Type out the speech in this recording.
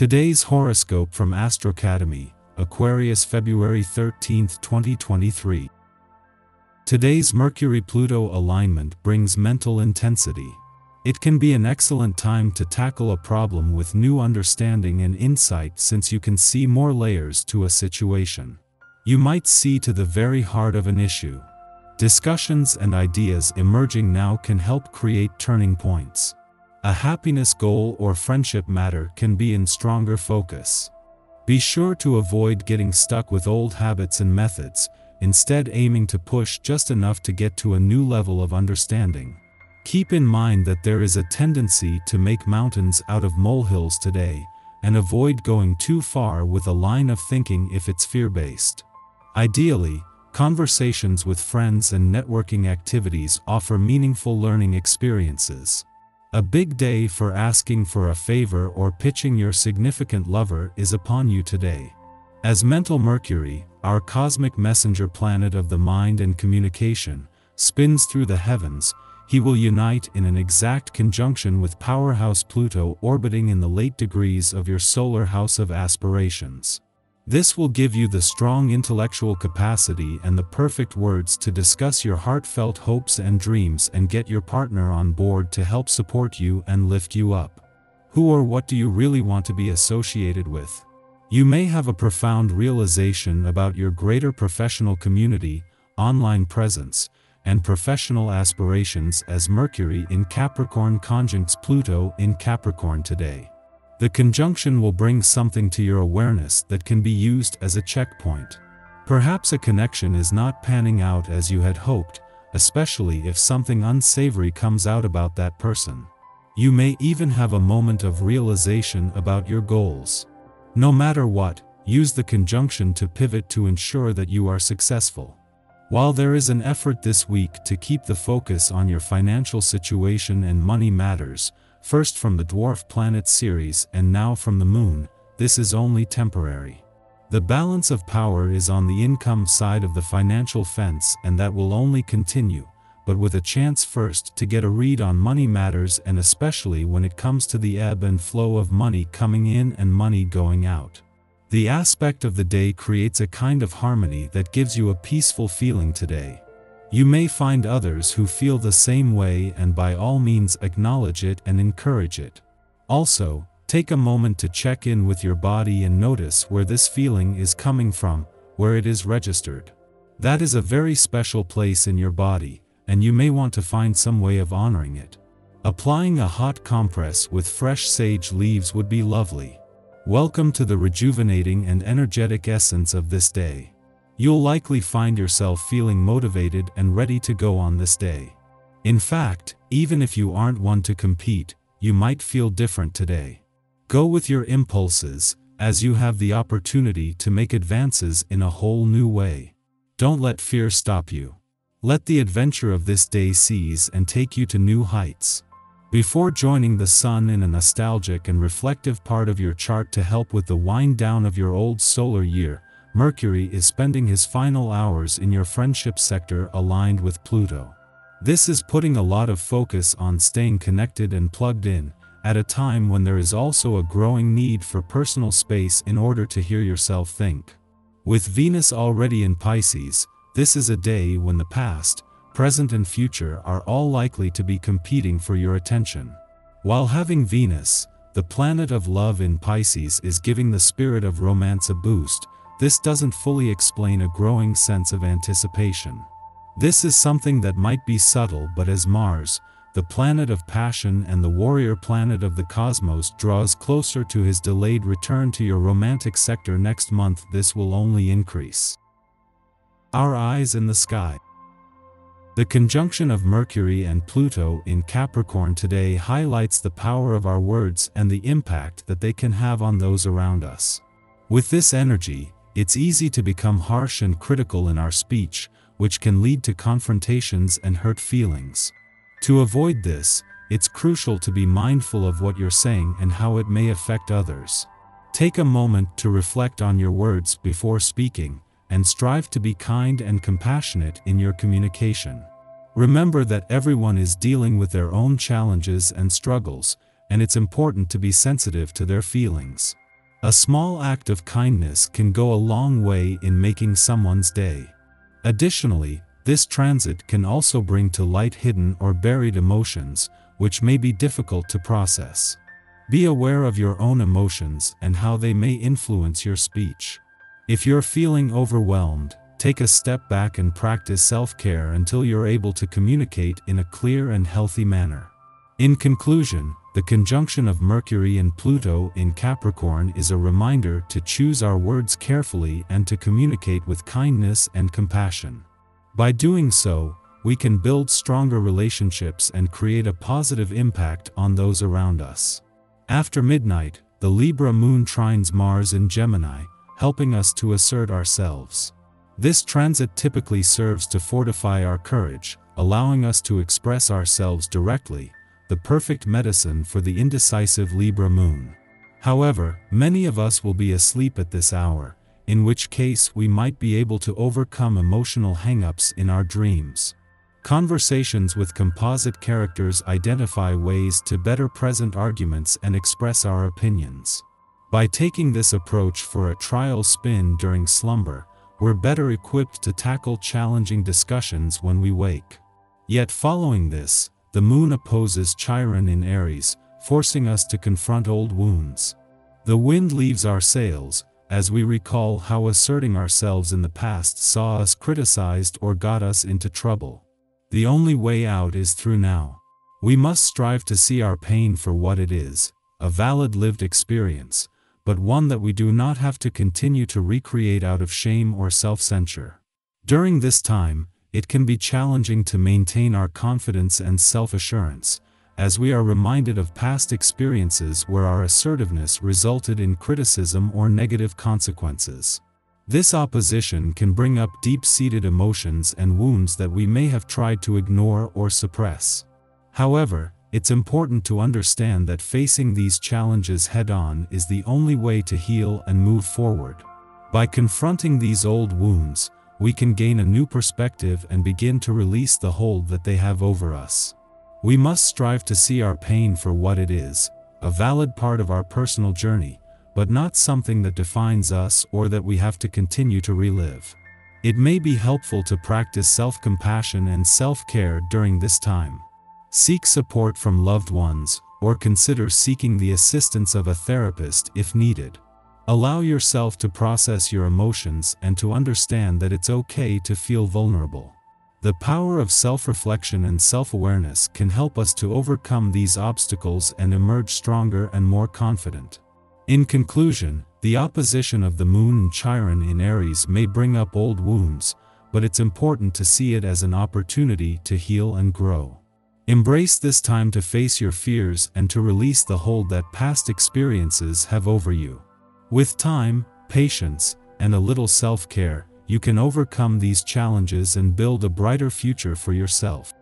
Today's horoscope from Astrocademy, Aquarius February 13, 2023. Today's Mercury-Pluto alignment brings mental intensity. It can be an excellent time to tackle a problem with new understanding and insight since you can see more layers to a situation. You might see to the very heart of an issue. Discussions and ideas emerging now can help create turning points. A happiness goal or friendship matter can be in stronger focus. Be sure to avoid getting stuck with old habits and methods, instead aiming to push just enough to get to a new level of understanding. Keep in mind that there is a tendency to make mountains out of molehills today, and avoid going too far with a line of thinking if it's fear-based. Ideally, conversations with friends and networking activities offer meaningful learning experiences. A big day for asking for a favor or pitching your significant lover is upon you today. As mental Mercury, our cosmic messenger planet of the mind and communication, spins through the heavens, he will unite in an exact conjunction with powerhouse Pluto orbiting in the late degrees of your solar house of aspirations. This will give you the strong intellectual capacity and the perfect words to discuss your heartfelt hopes and dreams and get your partner on board to help support you and lift you up. Who or what do you really want to be associated with? You may have a profound realization about your greater professional community, online presence, and professional aspirations as Mercury in Capricorn conjuncts Pluto in Capricorn today. The conjunction will bring something to your awareness that can be used as a checkpoint. Perhaps a connection is not panning out as you had hoped, especially if something unsavory comes out about that person. You may even have a moment of realization about your goals. No matter what, use the conjunction to pivot to ensure that you are successful. While there is an effort this week to keep the focus on your financial situation and money matters, first from the dwarf planet Ceres and now from the moon, this is only temporary. The balance of power is on the income side of the financial fence, and that will only continue, but with a chance first to get a read on money matters, and especially when it comes to the ebb and flow of money coming in and money going out. The aspect of the day creates a kind of harmony that gives you a peaceful feeling today. You may find others who feel the same way, and by all means acknowledge it and encourage it. Also, take a moment to check in with your body and notice where this feeling is coming from, where it is registered. That is a very special place in your body, and you may want to find some way of honoring it. Applying a hot compress with fresh sage leaves would be lovely. Welcome to the rejuvenating and energetic essence of this day. You'll likely find yourself feeling motivated and ready to go on this day. In fact, even if you aren't one to compete, you might feel different today. Go with your impulses, as you have the opportunity to make advances in a whole new way. Don't let fear stop you. Let the adventure of this day seize and take you to new heights. Before joining the sun in a nostalgic and reflective part of your chart to help with the wind down of your old solar year, Mercury is spending his final hours in your friendship sector aligned with Pluto. This is putting a lot of focus on staying connected and plugged in, at a time when there is also a growing need for personal space in order to hear yourself think. With Venus already in Pisces, this is a day when the past, present and future are all likely to be competing for your attention. While having Venus, the planet of love in Pisces, is giving the spirit of romance a boost, this doesn't fully explain a growing sense of anticipation. This is something that might be subtle, but as Mars, the planet of passion and the warrior planet of the cosmos, draws closer to his delayed return to your romantic sector next month, this will only increase. Our eyes in the sky. The conjunction of Mercury and Pluto in Capricorn today highlights the power of our words and the impact that they can have on those around us. With this energy, it's easy to become harsh and critical in our speech, which can lead to confrontations and hurt feelings. To avoid this, it's crucial to be mindful of what you're saying and how it may affect others. Take a moment to reflect on your words before speaking, and strive to be kind and compassionate in your communication. Remember that everyone is dealing with their own challenges and struggles, and it's important to be sensitive to their feelings. A small act of kindness can go a long way in making someone's day. Additionally, this transit can also bring to light hidden or buried emotions, which may be difficult to process. Be aware of your own emotions and how they may influence your speech. If you're feeling overwhelmed, take a step back and practice self-care until you're able to communicate in a clear and healthy manner. In conclusion, the conjunction of Mercury and Pluto in Capricorn is a reminder to choose our words carefully and to communicate with kindness and compassion. By doing so, we can build stronger relationships and create a positive impact on those around us. After midnight, the Libra moon trines Mars in Gemini, helping us to assert ourselves. This transit typically serves to fortify our courage, allowing us to express ourselves directly, the perfect medicine for the indecisive Libra moon. However, many of us will be asleep at this hour, in which case we might be able to overcome emotional hang-ups in our dreams. Conversations with composite characters identify ways to better present arguments and express our opinions. By taking this approach for a trial spin during slumber, we're better equipped to tackle challenging discussions when we wake. Yet following this, the moon opposes Chiron in Aries, forcing us to confront old wounds. The wind leaves our sails, as we recall how asserting ourselves in the past saw us criticized or got us into trouble. The only way out is through now. We must strive to see our pain for what it is, a valid lived experience, but one that we do not have to continue to recreate out of shame or self-censure. During this time, it can be challenging to maintain our confidence and self-assurance, as we are reminded of past experiences where our assertiveness resulted in criticism or negative consequences. This opposition can bring up deep-seated emotions and wounds that we may have tried to ignore or suppress. However, it's important to understand that facing these challenges head-on is the only way to heal and move forward. By confronting these old wounds, we can gain a new perspective and begin to release the hold that they have over us. We must strive to see our pain for what it is, a valid part of our personal journey, but not something that defines us or that we have to continue to relive. It may be helpful to practice self-compassion and self-care during this time. Seek support from loved ones, or consider seeking the assistance of a therapist if needed. Allow yourself to process your emotions and to understand that it's okay to feel vulnerable. The power of self-reflection and self-awareness can help us to overcome these obstacles and emerge stronger and more confident. In conclusion, the opposition of the moon and Chiron in Aries may bring up old wounds, but it's important to see it as an opportunity to heal and grow. Embrace this time to face your fears and to release the hold that past experiences have over you. With time, patience, and a little self-care, you can overcome these challenges and build a brighter future for yourself.